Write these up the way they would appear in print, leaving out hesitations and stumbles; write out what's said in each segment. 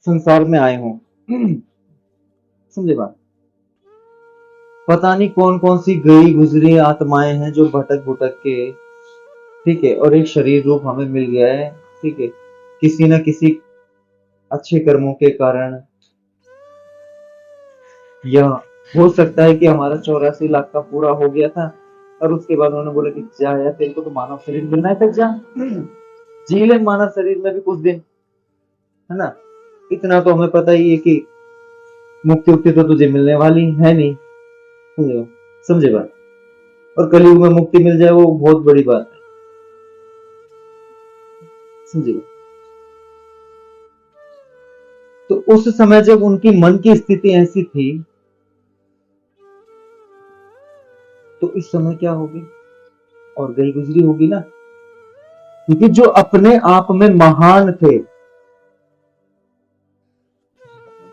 संसार में आए हों। समझे बात? पता नहीं कौन कौन सी गई गुजरी आत्माएं हैं जो भटक भुटक के, ठीक है, और एक शरीर रूप हमें मिल गया है, ठीक है, किसी न किसी अच्छे कर्मों के कारण, या हो सकता है कि हमारा 84 लाख का पूरा हो गया था और उसके बाद उन्होंने बोला कि जा यार, तेरे को तो मानव शरीर मिलना है, तक जा जी ले मानव शरीर में भी कुछ दिन, है ना। इतना तो हमें पता ही है कि मुक्ति उक्ति तो तुझे मिलने वाली है नहीं। समझे? समझे बात? और कलयुग में मुक्ति मिल जाए वो बहुत बड़ी बात है। समझे बात? तो उस समय जब उनकी मन की स्थिति ऐसी थी, तो इस समय क्या होगी, और गई गुजरी होगी ना। क्योंकि जो अपने आप में महान थे,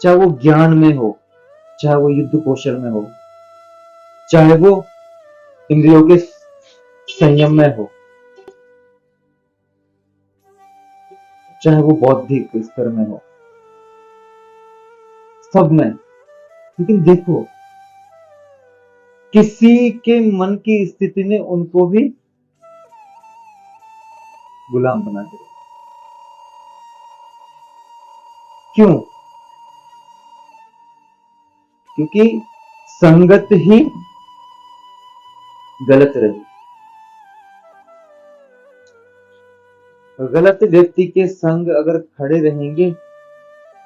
चाहे वो ज्ञान में हो, चाहे वो युद्ध कौशल में हो, चाहे वो इंद्रियों के संयम में हो, चाहे वो बौद्धिक स्तर में हो, सब में। लेकिन देखो, किसी के मन की स्थिति ने उनको भी गुलाम बना दिया। क्यों? क्योंकि संगत ही गलत रही। गलत व्यक्ति के संग अगर खड़े रहेंगे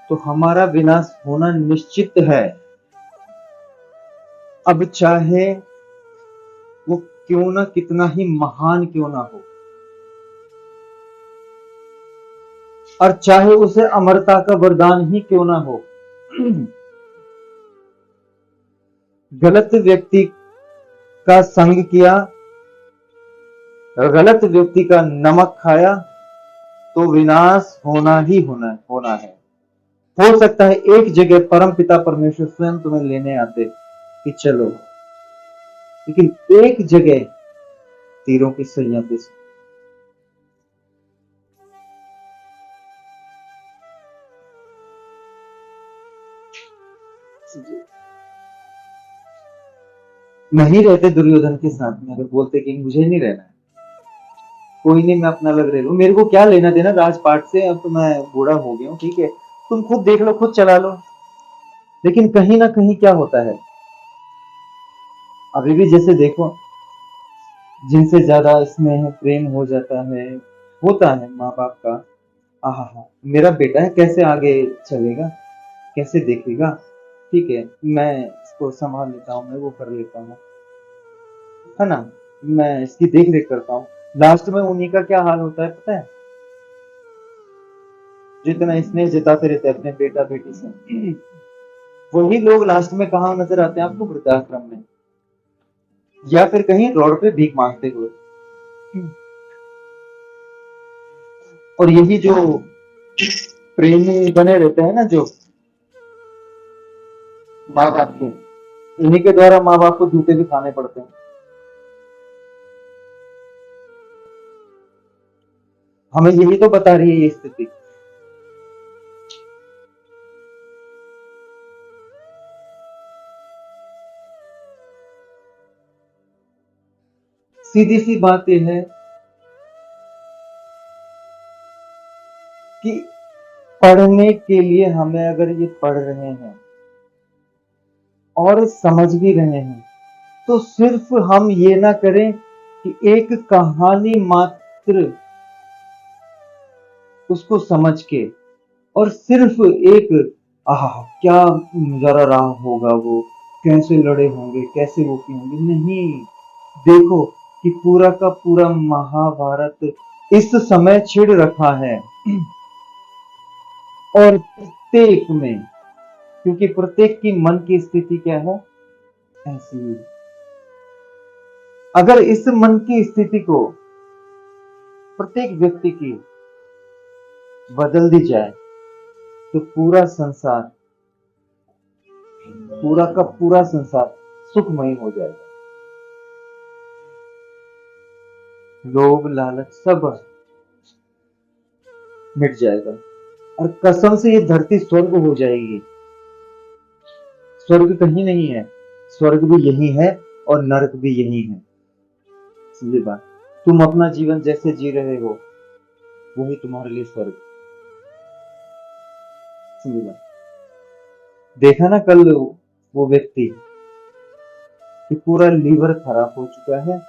तो हमारा विनाश होना निश्चित है। अब चाहे वो क्यों ना, कितना ही महान क्यों ना हो, और चाहे उसे अमरता का वरदान ही क्यों ना हो, गलत व्यक्ति का संग किया, गलत व्यक्ति का नमक खाया, तो विनाश होना ही होना है। हो सकता है एक जगह परम पिता परमेश्वर स्वयं तुम्हें लेने आते कि चलो, लेकिन एक जगह तीरों की सैया पे नहीं रहते दुर्योधन के साथ में, अगर बोलते कि मुझे नहीं रहना है, कोई नहीं, मैं अपना अलग रह लूं, मेरे को क्या लेना देना राजपाट से, अब तो मैं बूढ़ा हो गया हूं, ठीक है, तुम खुद देख लो, खुद चला लो। लेकिन कहीं ना कहीं क्या होता है, अभी भी जैसे देखो, जिनसे ज्यादा स्नेह प्रेम हो जाता है, होता है माँ बाप का, आहा, मेरा बेटा है, कैसे आगे चलेगा, कैसे देखेगा, ठीक है, मैं इसको संभाल लेता हूँ, मैं वो कर लेता हूँ, है ना, मैं इसकी देख रेख करता हूँ। लास्ट में उन्हीं का क्या हाल होता है पता है, जितना स्नेह जताते रहते हैं अपने बेटा बेटी से, वही लोग लास्ट में कहाँ नजर आते हैं आपको, वृद्धाश्रम में, या फिर कहीं रोड पे भीख मांगते हुए। और यही जो प्रेमी बने रहते हैं ना, जो माँ बाप के, इन्हीं के द्वारा माँ बाप को जूते भी खाने पड़ते हैं। हमें यही तो बता रही है ये स्थिति। सीधी सी बात यह है कि पढ़ने के लिए हमें, अगर ये पढ़ रहे हैं और समझ भी रहे हैं, तो सिर्फ हम ये ना करें कि एक कहानी मात्र उसको समझ के, और सिर्फ एक, आह क्या नजारा रहा होगा, वो कैसे लड़े होंगे, कैसे वो किए होंगे, नहीं, देखो कि पूरा का पूरा महाभारत इस समय छिड़ रखा है, और प्रत्येक में, क्योंकि प्रत्येक की मन की स्थिति क्या है, ऐसी ही। अगर इस मन की स्थिति को प्रत्येक व्यक्ति की बदल दी जाए, तो पूरा संसार, पूरा का पूरा संसार सुखमय हो जाएगा। लोभ लालच सब मिट जाएगा। और कसम से ये धरती स्वर्ग हो जाएगी। स्वर्ग कहीं नहीं है, स्वर्ग भी यही है और नरक भी यही है। सीधी बात, तुम अपना जीवन जैसे जी रहे हो वही तुम्हारे लिए स्वर्ग। सीधी बात। देखा ना कल वो व्यक्ति कि पूरा लीवर खराब हो चुका है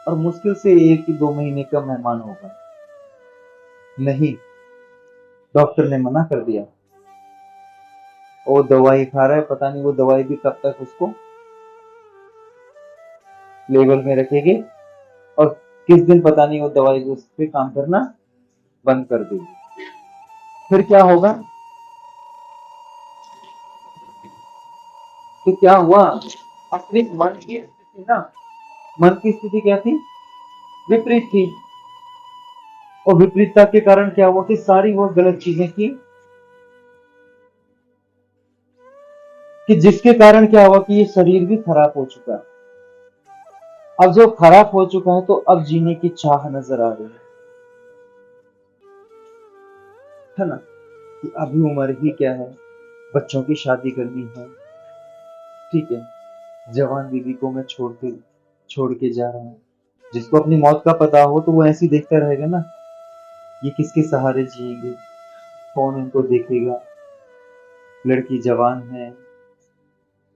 और मुश्किल से 1 2 महीने का मेहमान होगा। नहीं, डॉक्टर ने मना कर दिया। वो दवाई खा रहा है, पता नहीं वो दवाई भी कब तक उसको लेवल में रखेगी और किस दिन पता नहीं वो दवाई उस पे काम करना बंद कर देगी। फिर क्या होगा? तो क्या हुआ? अपनी मन की स्थिति ना, मन की स्थिति क्या थी? विपरीत थी। और विपरीतता के कारण क्या हुआ कि सारी वो गलत चीजें की, कि जिसके कारण क्या हुआ कि ये शरीर भी खराब हो चुका है। अब जो खराब हो चुका है तो अब जीने की चाह नजर आ रही है ना? कि अभी उम्र ही क्या है, बच्चों की शादी करनी है, ठीक है, जवान बीवी को मैं छोड़ के जा रहा हूँ। जिसको अपनी मौत का पता हो तो वो ऐसे ही देखता रहेगा ना, ये किसके सहारे जिएंगे, कौन इनको देखेगा। लड़की जवान है,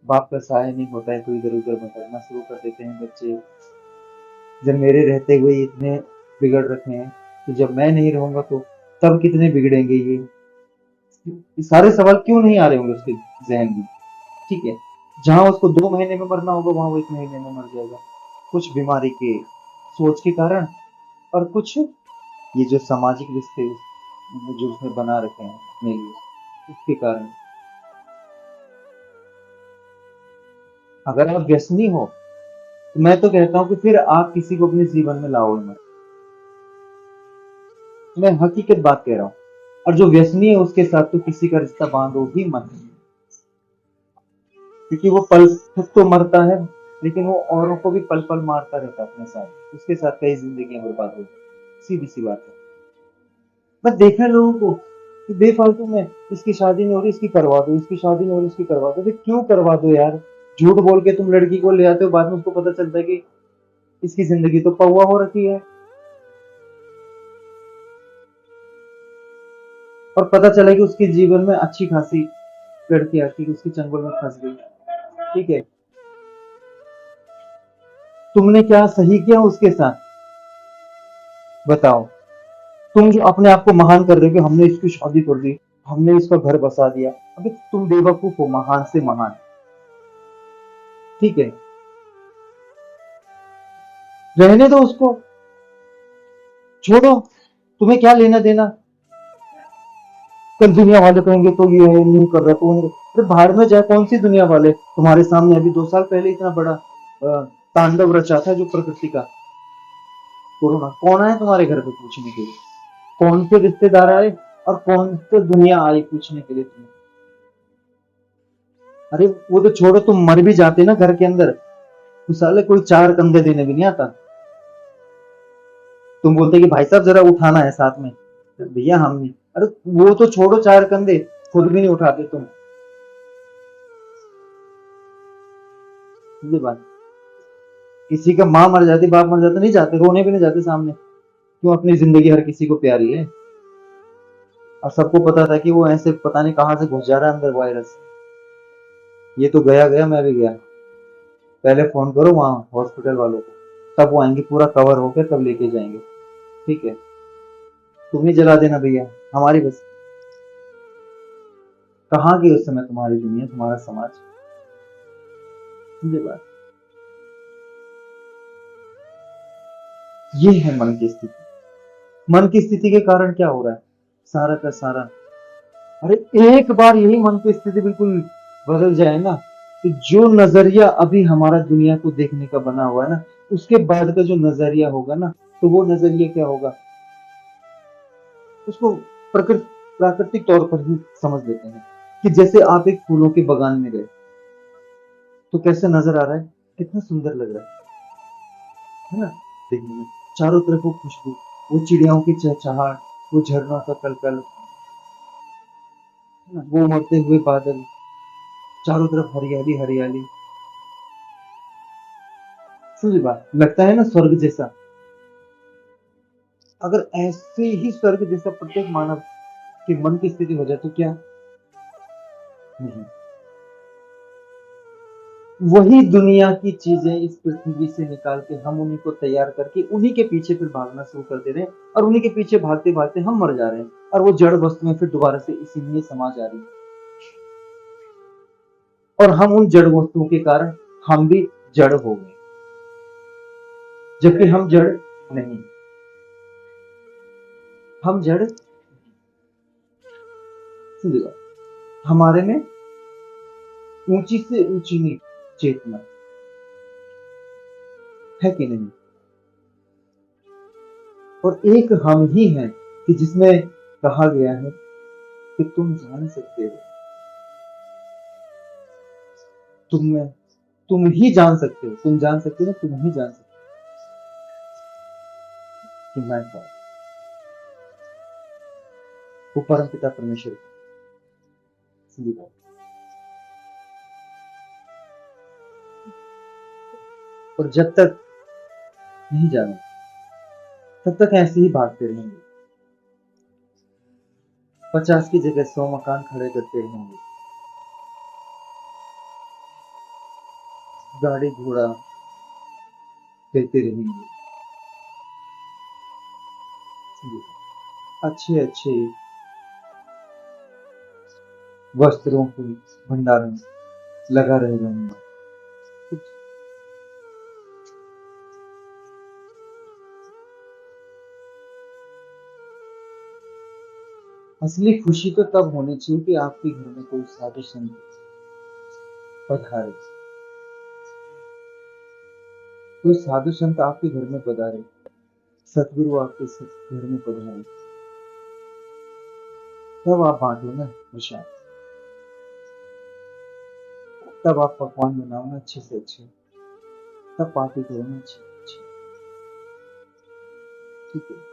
बाप का सहाय नहीं होता है तो इधर उधर भटकना शुरू कर देते हैं बच्चे। जब मेरे रहते हुए इतने बिगड़ रखे हैं तो जब मैं नहीं रहूंगा तो तब कितने बिगड़ेंगे ये सारे सवाल क्यों नहीं आ रहे होंगे उसके जहन में? ठीक है, जहां उसको 2 महीने में मरना होगा वहां वो 1 महीने में मर जाएगा, कुछ बीमारी के सोच के कारण, और कुछ ये जो सामाजिक रिश्ते जो उसने बना रखे हैं अपने लिए उसके कारण। अगर आप व्यसनी हो तो मैं तो कहता हूँ कि फिर आप किसी को अपने जीवन में लाओ मत। मैं हकीकत बात कह रहा हूँ। और जो व्यसनी है उसके साथ तो किसी का रिश्ता बांधो ही मत, क्योंकि वो पल खुद तो मरता है लेकिन वो औरों को भी पल पल मारता रहता है अपने साथ, उसके साथ कई जिंदगियां बर्बाद हो जाती। सीधी सी बात है। मैं देखा है लोगों को कि बेफालतू में इसकी शादी नहीं हो रही इसकी करवा दो, इसकी शादी नहीं हो रही इसकी करवा दो। क्यों करवा दो यार? झूठ बोल के तुम लड़की को ले आते हो, बाद में उसको पता चलता है कि इसकी जिंदगी तो पौवा हो रखी है, और पता चला कि उसके जीवन में अच्छी खासी लड़की आके उसकी चंगुल में फंस गई। ठीक है, तुमने क्या सही किया उसके साथ? बताओ। तुम जो अपने आप को महान कर रहे हो कि हमने इसकी शादी कर दी, हमने इसका घर बसा दिया, अबे तुम बेवकूफ हो, महान से महान। ठीक है, रहने दो उसको, छोड़ो, तुम्हें क्या लेना देना? कल दुनिया वाले कहेंगे तो ये नहीं कर रहा तो अरे बाहर में जाए, कौन सी दुनिया वाले? तुम्हारे सामने अभी 2 साल पहले इतना बड़ा तांडव रचा था जो प्रकृति का, कोरोना। कौन आया तुम्हारे घर पे पूछने के लिए? कौन से रिश्तेदार आए और कौन से दुनिया आई पूछने के लिए तुम्हें? अरे वो तो छोड़ो, तुम मर भी जाते ना घर के अंदर तो साले कोई 4 कंधे देने भी नहीं आता। तुम बोलते कि भाई साहब जरा उठाना है साथ में, भैया हम नहीं। अरे वो तो छोड़ो, 4 कंधे खुद भी नहीं उठाते तुम। ये बात, किसी का माँ मर जाती, बाप मर जाता, नहीं जाते, रोने भी नहीं जाते सामने। क्यों? अपनी जिंदगी हर किसी को प्यारी है। और सबको पता था कि वो ऐसे पता नहीं कहां से घुस जा रहा है अंदर वायरस। ये तो गया गया, मैं भी गया। पहले फोन करो वहां हॉस्पिटल वालों को, तब वो आएंगे पूरा कवर होकर, तब लेके जाएंगे। ठीक है, तुम ही जला देना भैया, हमारी बस। कहाँ गई उस समय तुम्हारी दुनिया, तुम्हारा समाज? ये बात, ये है मन की स्थिति। मन की स्थिति के कारण क्या हो रहा है सारा का सारा? अरे एक बार यही मन की स्थिति बिल्कुल बदल जाए ना, तो जो नजरिया अभी हमारा दुनिया को देखने का बना हुआ है ना, उसके बाद का जो नजरिया होगा ना, तो वो नजरिया क्या होगा उसको प्राकृतिक तौर पर ही समझ लेते हैं। कि जैसे आप एक फूलों के बगान में गए तो कैसे नजर आ रहा है, कितना सुंदर लग रहा है ना देखने में। चारों तरफ वो खुशबू, वो चिड़ियाओं की चहचहाट, वो झरनों का कलकल, है ना, वो उमड़ते हुए बादल, चारों तरफ हरियाली हरियाली। समझी बात, लगता है ना स्वर्ग जैसा। अगर ऐसे ही स्वर्ग जैसा प्रत्येक मानव के मन की स्थिति हो जाए तो क्या नहीं। वही दुनिया की चीजें इस पृथ्वी से निकाल के हम उन्हीं को तैयार करके उन्हीं के पीछे फिर भागना शुरू कर दे रहे हैं, और उन्हीं के पीछे भागते भागते हम मर जा रहे हैं, और वो जड़ वस्तुएं फिर दोबारा से इसी में समा जा रही है। और हम उन जड़ वस्तुओं के कारण हम भी जड़ हो गए, जबकि हम जड़ नहीं। हम जड़, समझेगा, हमारे में ऊंची से ऊंची नहीं चेतना है कि नहीं। और एक हम ही हैं कि जिसमें कहा गया है कि तुम जान सकते हो, तुम में, तुम ही जान सकते हो, तुम जान सकते हो, तुम ही जान सकते हो कि मैं कौन। वो परम पिता परमेश्वर की सीधी बात। और जब तक नहीं जाना तब तक ऐसे ही भागते रहेंगे, 50 की जगह 100 मकान खड़े करते रहेंगे, गाड़ी घोड़ा देते रहेंगे, अच्छे अच्छे वस्त्रों के भंडार में लगा रहेगा। असली खुशी तो तब होनी चाहिए कि आपके घर में कोई साधु संत पधारे, कोई साधु संत आपके घर में पधारे, सतगुरु आपके घर में पधारे, तब आप बांटो ना प्रसाद, तब आप पकवान बनाओ ना अच्छे से अच्छे, तब पार्टी करो ना अच्छी अच्छी, ठीक है।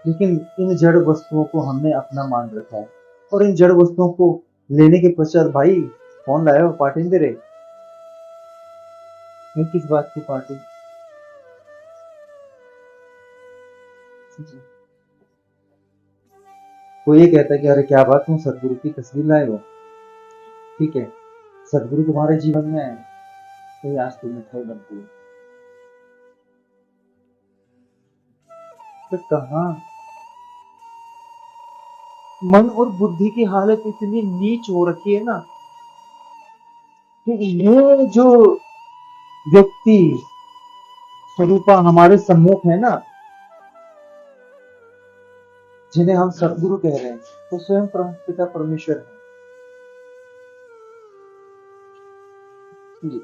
लेकिन इन जड़ वस्तुओं को हमने अपना मान रखा है, और इन जड़ वस्तुओं को लेने के पश्चात भाई कौन लाया हो पार्टी दे रहे, ये किस बात की पार्टी। कोई ये कहता है कि अरे क्या बात, तुम सदगुरु की तस्वीर लाए हो, ठीक है, सदगुरु तुम्हारे जीवन में है तो आज तुम मिठाई बनती है, तो कहाँ। मन और बुद्धि की हालत इतनी नीच हो रखी है ना कि ये जो व्यक्ति स्वरूपा हमारे सम्मुख है ना, जिन्हें हम सदगुरु कह रहे हैं, तो स्वयं पिता परमेश्वर है जी।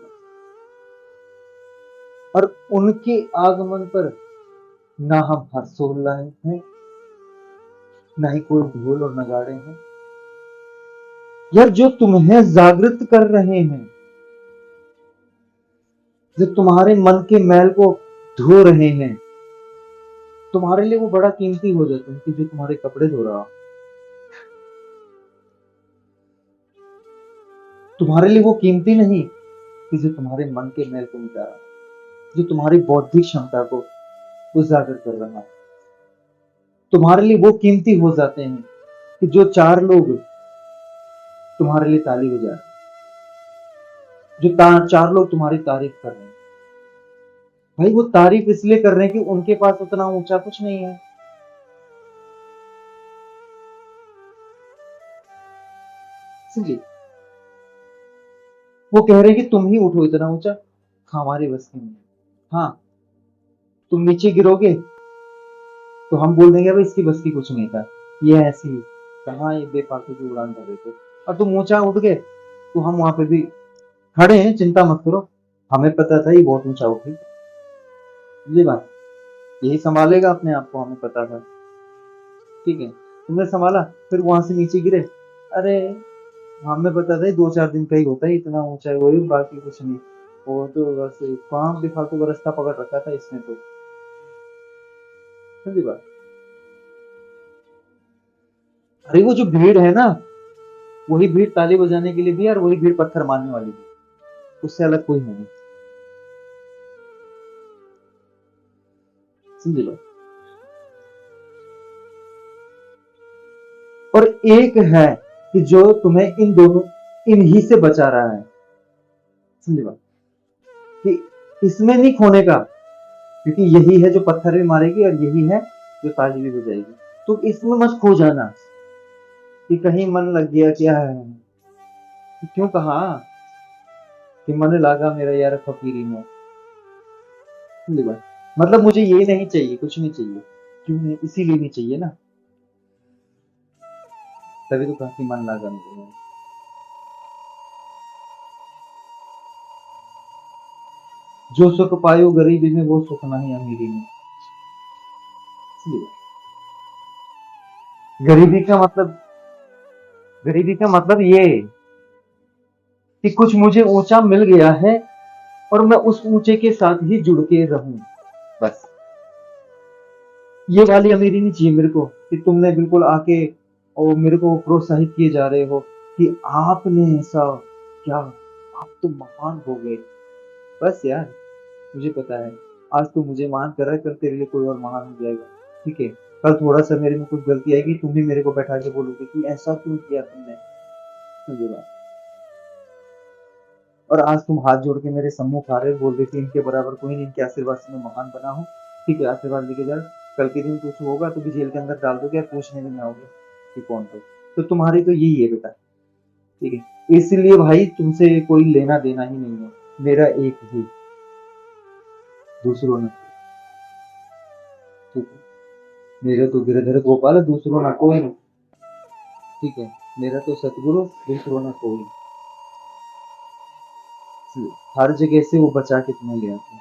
और उनके आगमन पर ना हम हर्षोल्लास हैं, ना ही कोई ढोल और नगाड़े हैं। यार जो तुम्हें जागृत कर रहे हैं, जो तुम्हारे मन के मैल को धो रहे हैं, तुम्हारे लिए वो बड़ा कीमती हो जाता है कि जो तुम्हारे कपड़े धो रहा, तुम्हारे लिए वो कीमती नहीं कि जो तुम्हारे मन के मैल को मिटा रहा, जो तुम्हारी बौद्धिक क्षमता को उजागर कर रहा, तुम्हारे लिए वो कीमती हो जाते हैं कि जो 4 लोग तुम्हारे लिए ताली बजा रहे, जो 4 लोग तुम्हारी तारीफ कर रहे हैं। भाई वो तारीफ इसलिए कर रहे हैं कि उनके पास उतना ऊंचा कुछ नहीं है, इसलिए वो कह रहे हैं कि तुम ही उठो इतना ऊंचा, हमारी बस की नहीं। हाँ, तुम नीचे गिरोगे तो हम बोल देंगे भाई इसकी बस की कुछ नहीं था, ये ऐसी ही कहाँ ये बेफालतू की उड़ान कर रहे थे। और तुम ऊंचा उठ गए तो हम वहां पे भी खड़े हैं, चिंता मत करो, हमें पता था ये बहुत ऊंचा उठी, ये बात यही संभालेगा अपने आप को, हमें पता था, ठीक है। तुमने संभाला, फिर वहां से नीचे गिरे, अरे हमें पता था 2-4 दिन का ही होता है, इतना ऊंचा है वही, बाकी कुछ नहीं, वो तो बस कहाँ बेफालतू का रास्ता पकड़ रखा था इसने तो, समझी बात। अरे वो जो भीड़ है ना, वही भीड़ ताली बजाने के लिए भी है और वही भीड़ पत्थर मारने वाली भी, उससे अलग कोई है नहीं। समझे बात? और एक है कि जो तुम्हें इन दोनों इन्हीं से बचा रहा है। समझे बात? कि इसमें नहीं खोने का, क्योंकि यही है जो पत्थर भी मारेगी और यही है जो ताली भी बजाएगी। तो इसमें मत खो जाना कि कहीं मन लग गया क्या है। क्यों कहा कि मन लागा मेरा यार फकीरी में। समझे बात? मतलब मुझे ये नहीं चाहिए, कुछ नहीं चाहिए। क्यों नहीं? इसीलिए नहीं चाहिए ना, तभी तो कहा कि मन लागा मेरे में। जो सुख पायो गरीबी में वो सुख नहीं अमीरी में। समझे बात? गरीबी का मतलब, गरीबी का मतलब ये कि कुछ मुझे ऊंचा मिल गया है और मैं उस ऊंचे के साथ ही जुड़ के रहूं, बस। ये वाली अमीरी नहीं चाहिए मेरे को कि तुमने बिल्कुल आके और मेरे को प्रोत्साहित किए जा रहे हो कि आपने ऐसा क्या, आप तो महान हो गए। बस यार, मुझे पता है आज तू मुझे मान कर रहा है, कल तेरे लिए कोई और महान हो जाएगा। ठीक है, कल थोड़ा सा मेरे में कुछ गलती आएगी, तुम भी मेरे को बैठा के बोलोगे कि ऐसा क्यों किया तुमने। मुझे बात, और आज तुम हाथ जोड़ के मेरे सम्मुख आ रहे हो, बोल रहे थे इनके बराबर कोई नहीं, इनके आशीर्वाद से मैं महान बना हूँ। ठीक है, आशीर्वाद लेके जा। कल के दिन कुछ होगा तो भी जेल के अंदर डाल दोगे और पूछने भी नहीं आओगे कि कौन तो तुम्हारी तो यही है बेटा। ठीक है, इसलिए भाई तुमसे कोई लेना देना ही नहीं है, मेरा एक ही, दूसरों ने। ठीक है, मेरे तो गिरधर गोपाल, दूसरों ना कोई। ठीक है, मेरा तो सतगुरु, दूसरों ना कोई। हर जगह से वो बचा के तुम्हें ले आता है,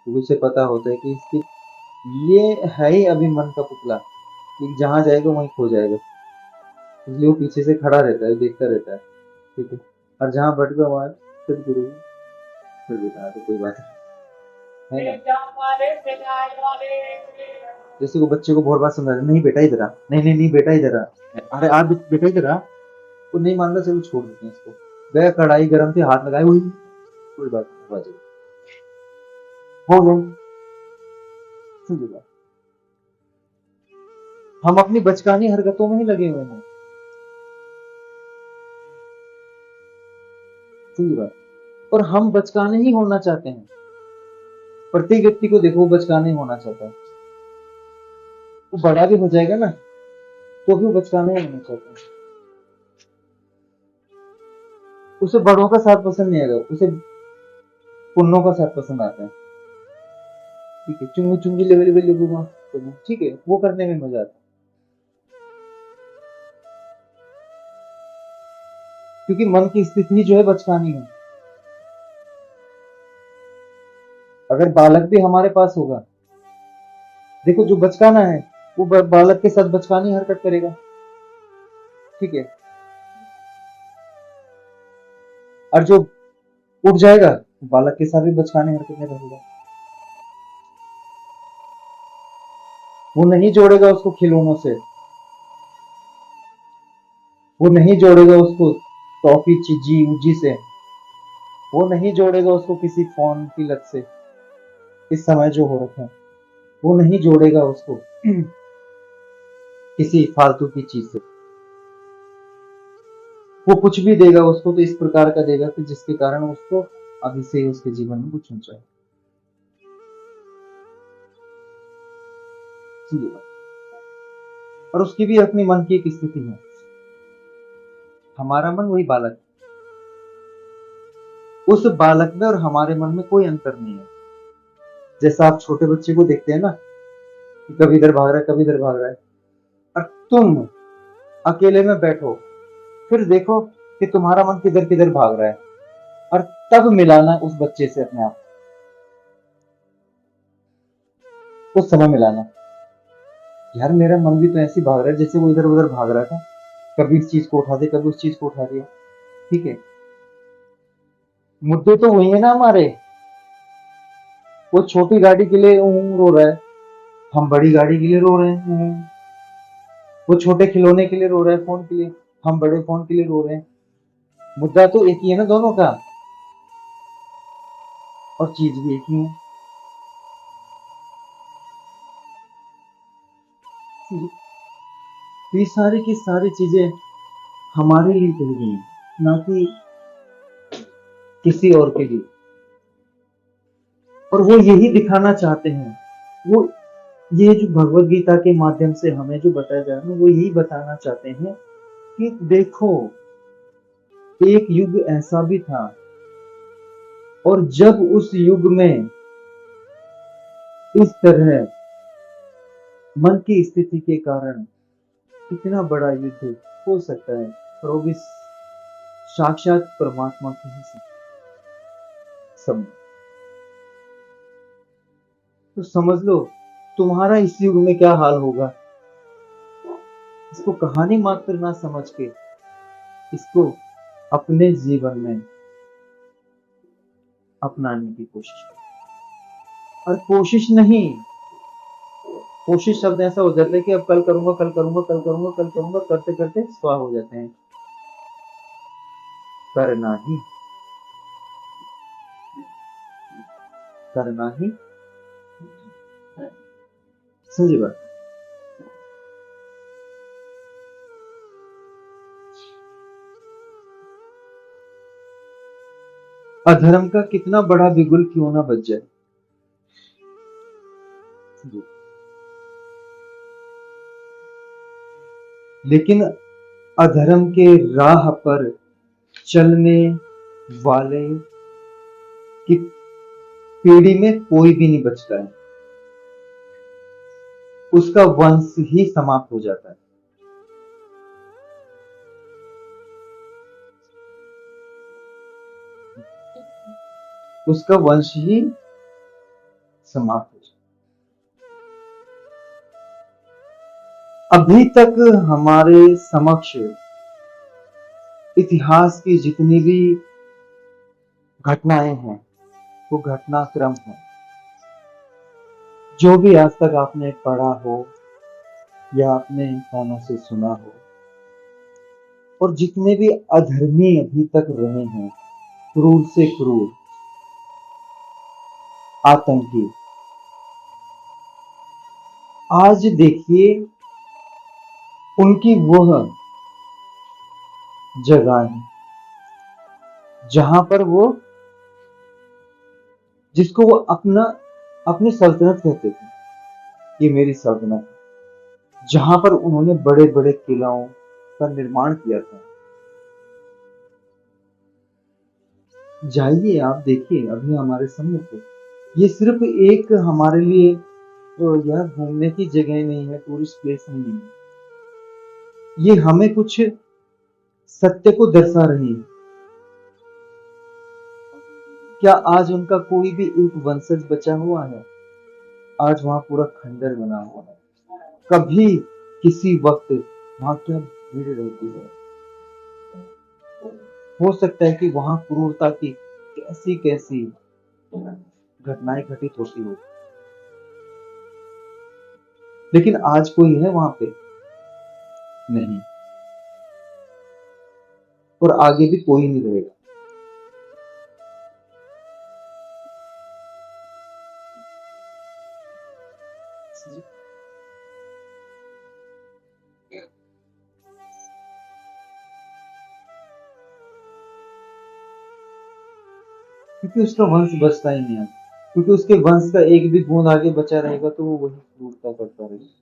क्योंकि उसे पता होता है कि इसके ये है ही अभी मन का पुतला, कि जहां जाएगा वहीं खो जाएगा। इसलिए वो पीछे से खड़ा रहता है, देखता रहता है। ठीक है, और जहां भटका वहां सतगुरु फिर बेटा तो कोई बात है ना। जैसे वो बच्चे को बहुत बात समझा रहे, नहीं बेटा इधर आ, नहीं नहीं नहीं बेटा इधर आ, अरे आ बेटा इधर आ। वो नहीं मान रहा, चलो छोड़ देते हैं इसको। गया, कढ़ाई गर्म थी, हाथ लगाए, हुई कोई बात नहीं, हो गया। समझेगा? हम अपनी बचकानी हरकतों में ही लगे हुए हैं। समझ बात? और हम बचकाने ही होना चाहते हैं। प्रत्येक व्यक्ति को देखो, वो बचकाने ही होना चाहता है। वो बड़ा भी हो जाएगा ना तो भी वो बचकाने ही होना चाहता है। उसे बड़ों का साथ पसंद नहीं आएगा, उसे पुन्नों का साथ पसंद आता है। ठीक है, चुंगी चुंगी लेवल लेवल लेवल, ठीक है, वो करने में मजा आता है। क्योंकि मन की स्थिति ही जो है बचकानी है। अगर बालक भी हमारे पास होगा, देखो जो बचकाना है वो बालक के साथ बचकानी हरकत करेगा। ठीक है, और जो उठ जाएगा बालक के साथ भी बचकानी हरकत में रहेगा। वो नहीं जोड़ेगा उसको खिलौनों से, वो नहीं जोड़ेगा उसको टॉफी चीजी उजी से, वो नहीं जोड़ेगा उसको किसी फोन की लत से, इस समय जो हो रखा है वो नहीं जोड़ेगा उसको किसी फालतू की चीज से। वो कुछ भी देगा उसको तो इस प्रकार का देगा कि जिसके कारण उसको अभी से उसके जीवन में कुछ ऊंचा है। और उसकी भी अपनी मन की एक स्थिति है। हमारा मन वही बालक, उस बालक में और हमारे मन में कोई अंतर नहीं है। जैसा आप छोटे बच्चे को देखते हैं ना कि कभी इधर भाग रहा है कभी इधर भाग रहा है, और तुम अकेले में बैठो, फिर देखो कि तुम्हारा मन किधर किधर भाग रहा है, और तब मिलाना उस बच्चे से अपने आप, उस समय मिलाना। यार मेरा मन भी तो ऐसे भाग रहा है जैसे वो इधर उधर भाग रहा था, कभी इस चीज को उठा दे कभी उस चीज को उठा दिया। ठीक है, मुद्दे तो वही है ना हमारे। वो छोटी गाड़ी के लिए रो रहा है, हम बड़ी गाड़ी के लिए रो रहे हैं। वो छोटे खिलौने के लिए रो रहा है, फोन के लिए, हम बड़े फोन के लिए रो रहे हैं। मुद्दा तो एक ही है ना दोनों का, और चीज भी एक ही है। ये सारी की सारी चीजें हमारे लिए कही गई हैं, ना कि किसी और के लिए। और वो यही दिखाना चाहते हैं, वो ये जो भगवत गीता के माध्यम से हमें जो बताया जा रहा है, वो यही बताना चाहते हैं कि देखो, एक युग ऐसा भी था, और जब उस युग में इस तरह मन की स्थिति के कारण इतना बड़ा युद्ध हो सकता है, और वो भी साक्षात परमात्मा के ही सब। तो समझ लो तुम्हारा इस युग में क्या हाल होगा। इसको कहानी मात्र ना समझ के इसको अपने जीवन में अपनाने की कोशिश करो। और कोशिश नहीं, कोशिश शब्द ऐसा हो जाता है कि अब कल करूंगा, कल करूंगा, कल करूंगा, कल करूंगा, करते करते स्वाह हो जाते हैं। करना ही, करना ही समझी बात। अधर्म का कितना बड़ा बिगुल क्यों ना बच जाए, लेकिन अधर्म के राह पर चलने वाले की पीढ़ी में कोई भी नहीं बचता है, उसका वंश ही समाप्त हो जाता है। उसका वंश ही समाप्त हो जाता है। अभी तक हमारे समक्ष इतिहास की जितनी भी घटनाएं हैं, वो घटनाक्रम है, जो भी आज तक आपने पढ़ा हो या आपने कानों से सुना हो, और जितने भी अधर्मी अभी तक रहे हैं, क्रूर से क्रूर, आतंकी, आज देखिए उनकी वह जगह है जहां पर वो, जिसको वो अपनी सल्तनत कहते थे, ये मेरी सल्तनत, जहां पर उन्होंने बड़े बड़े किलों का निर्माण किया था। जाइए आप देखिए, अभी हमारे सम्मुख है। ये सिर्फ एक हमारे लिए तो यह घूमने की जगह नहीं है, टूरिस्ट प्लेस नहीं है, ये हमें कुछ सत्य को दर्शा रही है। क्या आज उनका कोई भी एक वंशज बचा हुआ है? आज वहां पूरा खंडर बना हुआ है। कभी किसी वक्त वहां क्या भीड़ रहती है। हो सकता है कि वहां क्रूरता की कैसी कैसी घटनाएं घटित होती हो, लेकिन आज कोई है वहां पे? नहीं, और आगे भी कोई नहीं रहेगा। क्योंकि उसका वंश बचता ही नहीं है, क्योंकि उसके वंश का एक भी बूंद आगे बचा रहेगा तो वो वही क्रूरता करता रहेगा।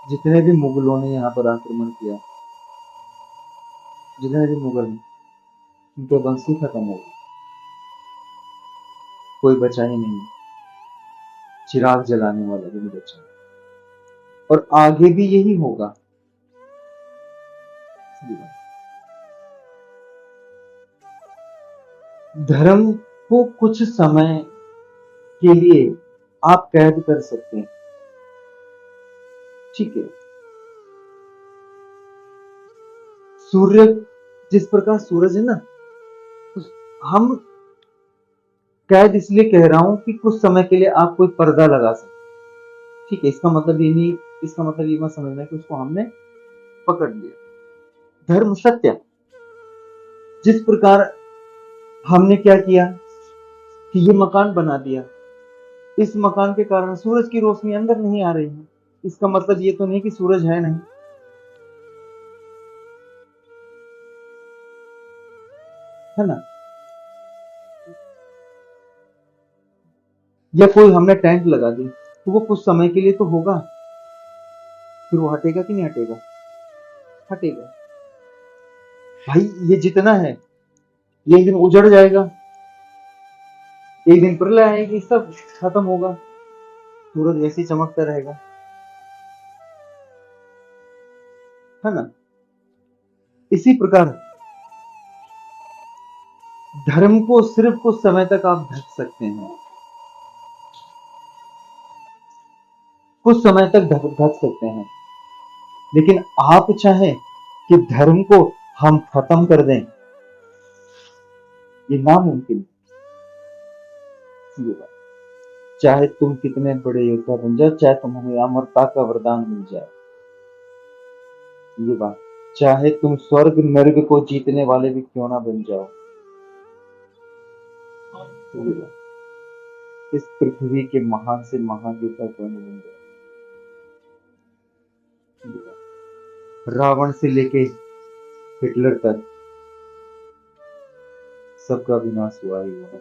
जितने भी मुगलों ने यहाँ पर आक्रमण किया, जितने भी मुगल हैं, उनके वंश ही खत्म हो गए, कोई बचा ही नहीं, चिराग जलाने वाला भी नहीं बचा, और आगे भी यही होगा। धर्म को कुछ समय के लिए आप कैद कर सकते हैं, ठीक है। सूर्य, जिस प्रकार सूरज है ना, हम कैद इसलिए कह रहा हूं कि कुछ समय के लिए आप कोई पर्दा लगा सकते, ठीक है। इसका मतलब ये नहीं, इसका मतलब ये मत समझना कि उसको हमने पकड़ लिया। धर्म सत्य। जिस प्रकार हमने क्या किया कि ये मकान बना दिया, इस मकान के कारण सूरज की रोशनी अंदर नहीं आ रही है, इसका मतलब ये तो नहीं कि सूरज है नहीं, है ना। या कोई हमने टेंट लगा दी तो वो कुछ समय के लिए तो होगा, फिर वो हटेगा कि नहीं हटेगा? हटेगा। भाई ये जितना है ये एक दिन उजड़ जाएगा, एक दिन प्रलय आएगी, सब खत्म होगा, सूरज वैसे ही चमकता रहेगा, है ना। इसी प्रकार धर्म को सिर्फ कुछ समय तक आप ढक सकते हैं, कुछ समय तक ढक सकते हैं, लेकिन आप चाहें कि धर्म को हम खत्म कर दें, ये नामुमकिन है। चाहे तुम कितने बड़े योद्धा बन जाओ, चाहे तुम्हें अमरता का वरदान मिल जाए, ये बात, चाहे तुम स्वर्ग नर्क को जीतने वाले भी क्यों ना बन जाओ, इस पृथ्वी के महान से महान योद्धा क्यों नहीं बन जाओ। रावण से लेके हिटलर तक सबका विनाश हुआ ही हुआ,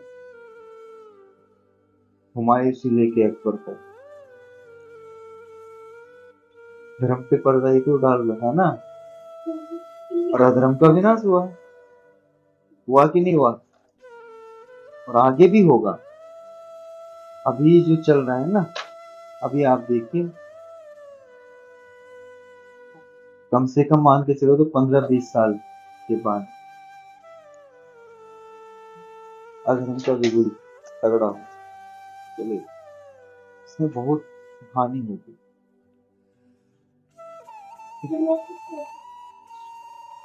हुमायूं से लेके अकबर तक धर्म पे पर्दा ही तो डाल रहा ना, और अधर्म का विनाश हुआ कि नहीं हुआ, और आगे भी होगा। अभी जो चल रहा है ना, अभी आप देखिए, कम से कम मान के चलो तो 15-20 साल के बाद अधर्म का बिगुल तगड़ा हो चले, इसमें बहुत हानि होगी,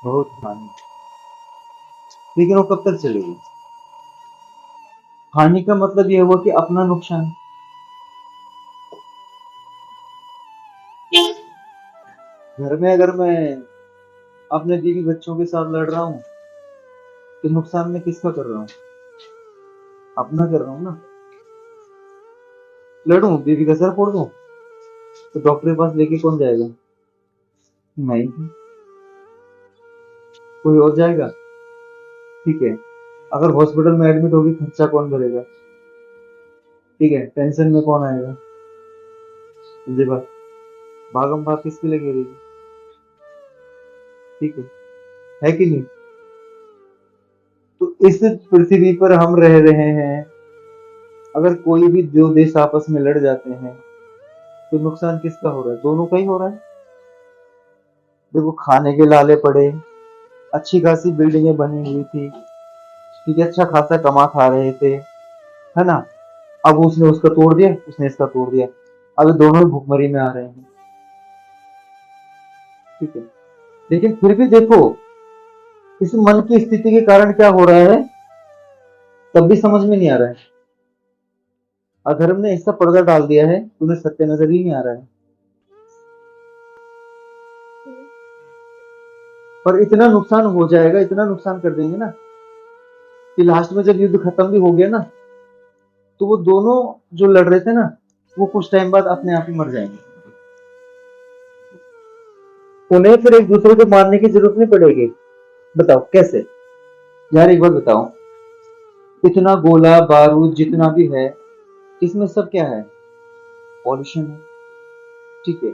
बहुत हानि, लेकिन वो कब तक चलेगी? हानि का मतलब ये हुआ कि अपना नुकसान। घर में अगर मैं अपने बीवी बच्चों के साथ लड़ रहा हूँ तो नुकसान मैं किसका कर रहा हूँ? अपना कर रहा हूँ ना। लड़ूं, बीवी का सर फोड़ दूं, तो डॉक्टर के पास लेके कौन जाएगा? नहीं, कोई और जाएगा, ठीक है। अगर हॉस्पिटल में एडमिट होगी, खर्चा कौन भरेगा? ठीक है, टेंशन में कौन आएगा? जी बात, भागम भाग किसकी लगी रहेगी? ठीक है कि नहीं? तो इस पृथ्वी पर हम रह रहे हैं, अगर कोई भी दो देश आपस में लड़ जाते हैं तो नुकसान किसका हो रहा है? दोनों का ही हो रहा है। देखो, खाने के लाले पड़े, अच्छी खासी बिल्डिंगें बनी हुई थी, ठीक है, अच्छा खासा कमा खा रहे थे, है ना। अब उसने उसका तोड़ दिया, उसने इसका तोड़ दिया, अब दोनों ही भुखमरी में आ रहे हैं, ठीक है। लेकिन फिर भी देखो, इस मन की स्थिति के कारण क्या हो रहा है, तब भी समझ में नहीं आ रहा है। अधर्म ने ऐसा पर्दा डाल दिया है, तुम्हें सत्य नजर ही नहीं आ रहा है। पर इतना नुकसान हो जाएगा, इतना नुकसान कर देंगे ना, कि लास्ट में जब युद्ध खत्म भी हो गया ना, तो वो दोनों जो लड़ रहे थे ना, वो कुछ टाइम बाद अपने आप ही मर जाएंगे, उन्हें फिर एक दूसरे को मारने की जरूरत नहीं पड़ेगी। बताओ कैसे? यार एक बात बताओ, इतना गोला बारूद जितना भी है, इसमें सब क्या है? पॉल्यूशन है, ठीक है,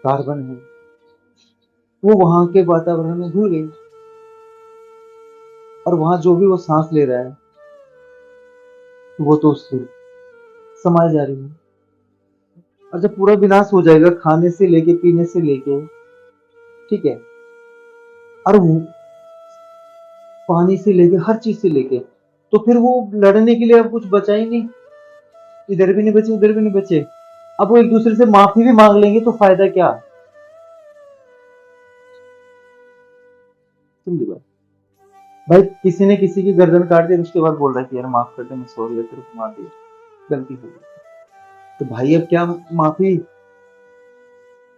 कार्बन है, वो वहां के वातावरण में घुल गई, और वहां जो भी वो सांस ले रहा है वो तो उससे समाई जा रही है। और जब पूरा विनाश हो जाएगा, खाने से लेके पीने से लेके, ठीक है, और वो पानी से लेके हर चीज से लेके, तो फिर वो लड़ने के लिए अब कुछ बचा ही नहीं, इधर भी नहीं बचे उधर भी नहीं बचे। अब वो एक दूसरे से माफी भी मांग लेंगे तो फायदा क्या? समझी बात? भाई किसी ने किसी की गर्दन काट दी, उसके बाद बोल रहा है कि यार माफ कर दे, मैं सॉरी, तेरे को मार दिया, गलती हो गई, तो भाई अब क्या माफी,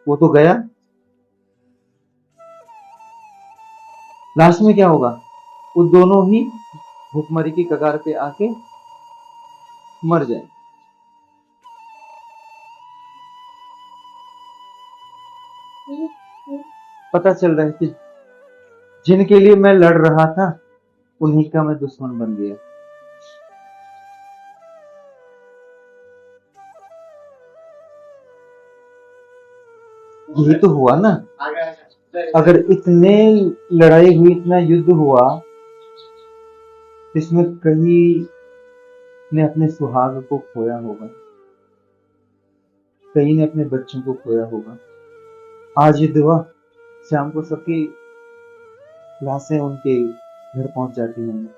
वो तो गया, लास्ट में क्या होगा, वो दोनों ही भूखमरी की कगार पे आके मर जाए। पता चल रहा है कि जिनके लिए मैं लड़ रहा था उन्हीं का मैं दुश्मन बन गया। यही तो हुआ ना। अगर इतने लड़ाई हुई, इतना युद्ध हुआ, इसमें कई ने अपने सुहाग को खोया होगा, कई ने अपने बच्चों को खोया होगा। आज युद्ध हुआ, शाम को सबकी लाशें उनके घर पहुंच जाती हैं,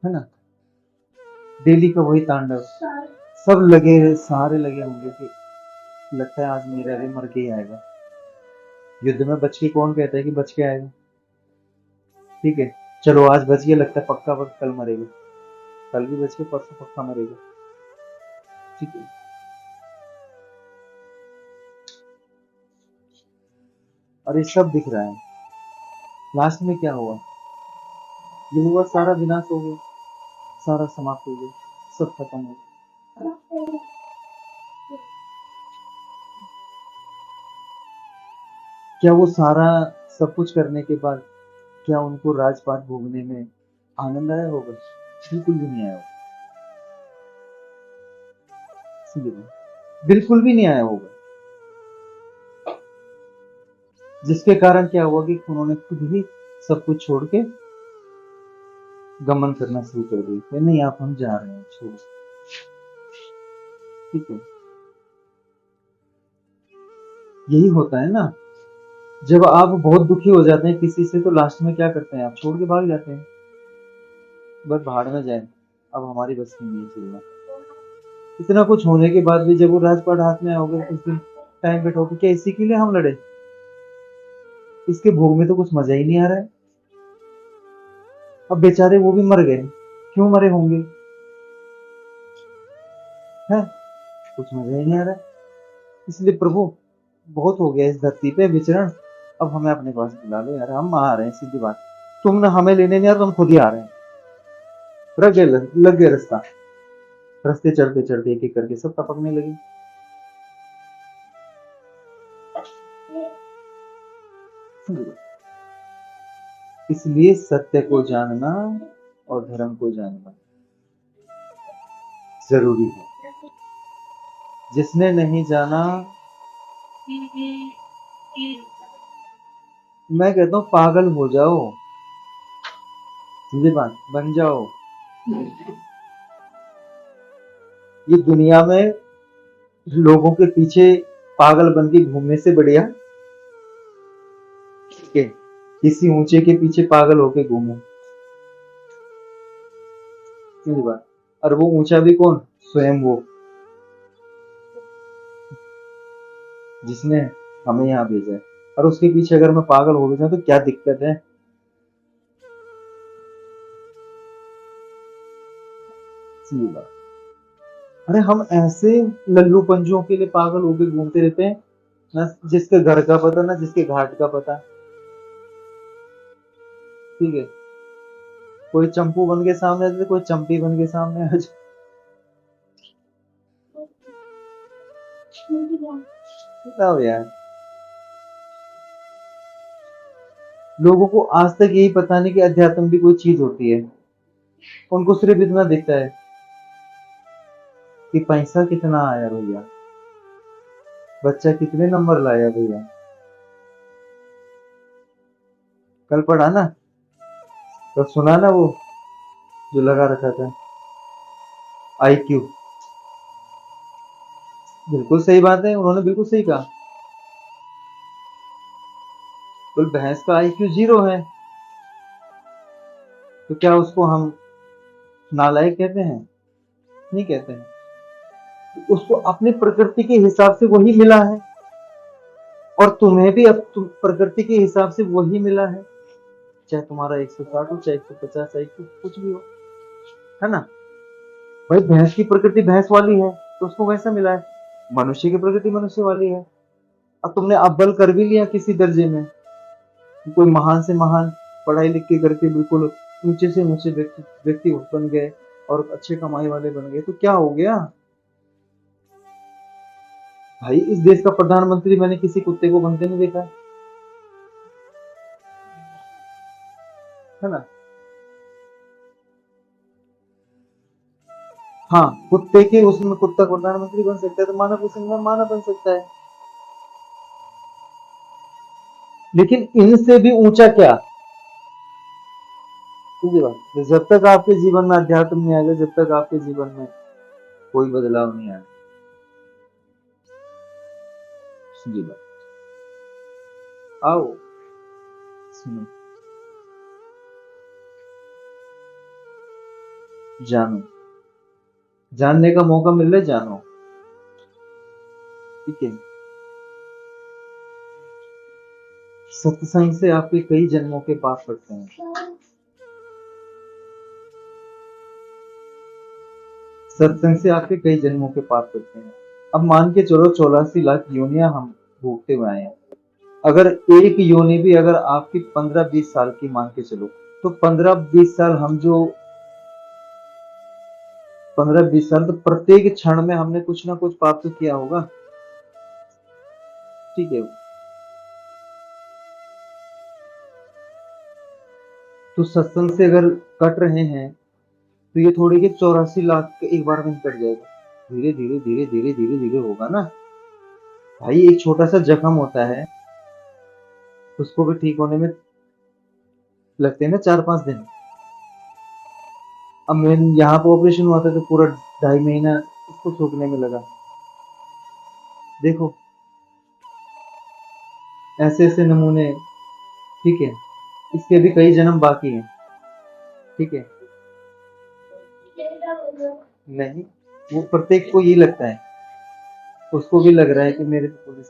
है ना। डेली का वही तांडव, सब लगे, सारे लगे होंगे कि लगता है आज मेरा भी मर के ही आएगा। युद्ध में बच के कौन कहता है कि बच के आएगा। ठीक है, चलो आज बच गया, लगता है पक्का पर कल मरेगा, कल भी बच के परसों पक्का मरेगा। ठीक है, और ये सब दिख रहा है। लास्ट में क्या हुआ, ये हुआ, सारा विनाश हो गया, सारा समाप्त हो गया, सब खत्म हो गया। क्या वो सारा सब कुछ करने के बाद क्या उनको राजपाट भोगने में आनंद आया होगा? बिल्कुल भी नहीं आया होगा। बिल्कुल भी नहीं आया होगा। जिसके कारण क्या हुआ कि उन्होंने खुद ही सब कुछ छोड़ के गमन करना शुरू कर दिया। नहीं, आप हम जा रहे हैं, छोड़। ठीक है, यही होता है ना। जब आप बहुत दुखी हो जाते हैं किसी से, तो लास्ट में क्या करते हैं, आप छोड़ के भाग जाते हैं, बस भाड़ में जाए, अब हमारी बस की नहीं चलना। इतना कुछ होने के बाद भी जब वो राजपाट हाथ में आओगे, कुछ दिन टाइम पे ठोके, क्या इसी के लिए हम लड़े? इसके भोग में तो कुछ मजा ही नहीं आ रहा है। अब बेचारे वो भी मर गए, क्यों मरे होंगे, है कुछ मजा ही नहीं आ रहा है। इसलिए प्रभु, बहुत हो गया इस धरती पे विचरण, अब हमें अपने पास बुला लो यार, हम आ रहे हैं, सीधी बात। तुम ना हमें लेने नहीं आ रहे, तुम खुद ही आ रहे हैं। लग गया रास्ता, रास्ते चढ़ते चढ़ते एक एक करके सब टपकने लगे। इसलिए सत्य को जानना और धर्म को जानना जरूरी है। जिसने नहीं जाना, मैं कहता हूँ पागल हो जाओ, सीधी बात, बन जाओ। ये दुनिया में लोगों के पीछे पागल बन के घूमने से बढ़िया, ठीक है, किसी ऊंचे के पीछे पागल होके घूमो, सीधी बात। और वो ऊंचा भी कौन, स्वयं वो जिसने हमें यहाँ भेजा है। और उसके पीछे अगर मैं पागल हो गया तो क्या दिक्कत है? सीधी बात। अरे हम ऐसे लल्लू पंजुओं के लिए पागल होके घूमते रहते हैं, ना जिसके घर का पता, ना जिसके घाट का पता। ठीक है, कोई चंपू बन के सामने आ जाए, कोई चंपी बन के सामने आ जाए। बताओ यार, लोगों को आज तक यही पता नहीं कि अध्यात्म भी कोई चीज होती है। उनको सिर्फ इतना दिखता है कि पैसा कितना आया भैया, बच्चा कितने नंबर लाया भैया। कल पढ़ा ना, तो सुना ना वो जो लगा रखा था, IQ। बिल्कुल सही बात है, उन्होंने बिल्कुल सही कहा। तो भैंस का IQ 0 है, तो क्या उसको हम नालायक कहते हैं? नहीं कहते हैं। उसको अपनी प्रकृति के हिसाब से वही मिला है, और तुम्हें भी अब प्रकृति के हिसाब से वही मिला है, चाहे तुम्हारा 160 हो, चाहे 150 IQ, कुछ भी हो, है ना। भाई भैंस की प्रकृति भैंस वाली है, तो उसको वैसा मिला है। मनुष्य की प्रकृति मनुष्य वाली है। अब तुमने अव्वल कर भी लिया किसी दर्जे में, कोई महान से महान पढ़ाई लिख के करके बिल्कुल ऊंचे से ऊंचे व्यक्ति व्यक्ति बन गए और अच्छे कमाई वाले बन गए, तो क्या हो गया भाई? इस देश का प्रधानमंत्री मैंने किसी कुत्ते को बनते नहीं देखा है ना। हाँ, कुत्ते के उसमें कुत्ता प्रधानमंत्री बन सकता है तो मानव उसमें मानव बन सकता है, लेकिन इनसे भी ऊंचा क्या? सीधी बात, तो जब तक आपके जीवन में अध्यात्म नहीं आएगा, जब तक आपके जीवन में कोई बदलाव नहीं आएगा। सीधी बात। आओ सुनो, जानो, जानने का मौका मिल रहा है, जानो। ठीक है, सत्संग से आपके कई जन्मों के पाप पड़ते हैं। सत्संग से आपके कई जन्मों के पाप पड़ते हैं। अब मान के चलो 84 लाख योनियां हम भोगते हुए आए हैं। अगर एक योनि भी अगर आपकी 15-20 साल की मान के चलो, तो 15-20 साल हम जो 15-20 साल, तो प्रत्येक क्षण में हमने कुछ ना कुछ पाप तो किया होगा। ठीक है, तो सत्संग से अगर कट रहे हैं तो ये थोड़ी कि 84 लाख एक बार में ही कट जाएगा। धीरे धीरे धीरे धीरे धीरे धीरे होगा ना भाई। एक छोटा सा जख्म होता है, उसको भी ठीक होने में लगते हैं ना 4-5 दिन। अब मैं यहाँ पे ऑपरेशन हुआ था तो पूरा 2.5 महीना उसको सूखने में लगा। देखो, ऐसे ऐसे नमूने। ठीक है, इसके भी कई जन्म बाकी हैं। ठीक है, नहीं, वो प्रत्येक को ये लगता है, उसको भी लग रहा है कि मेरे तो पुलिस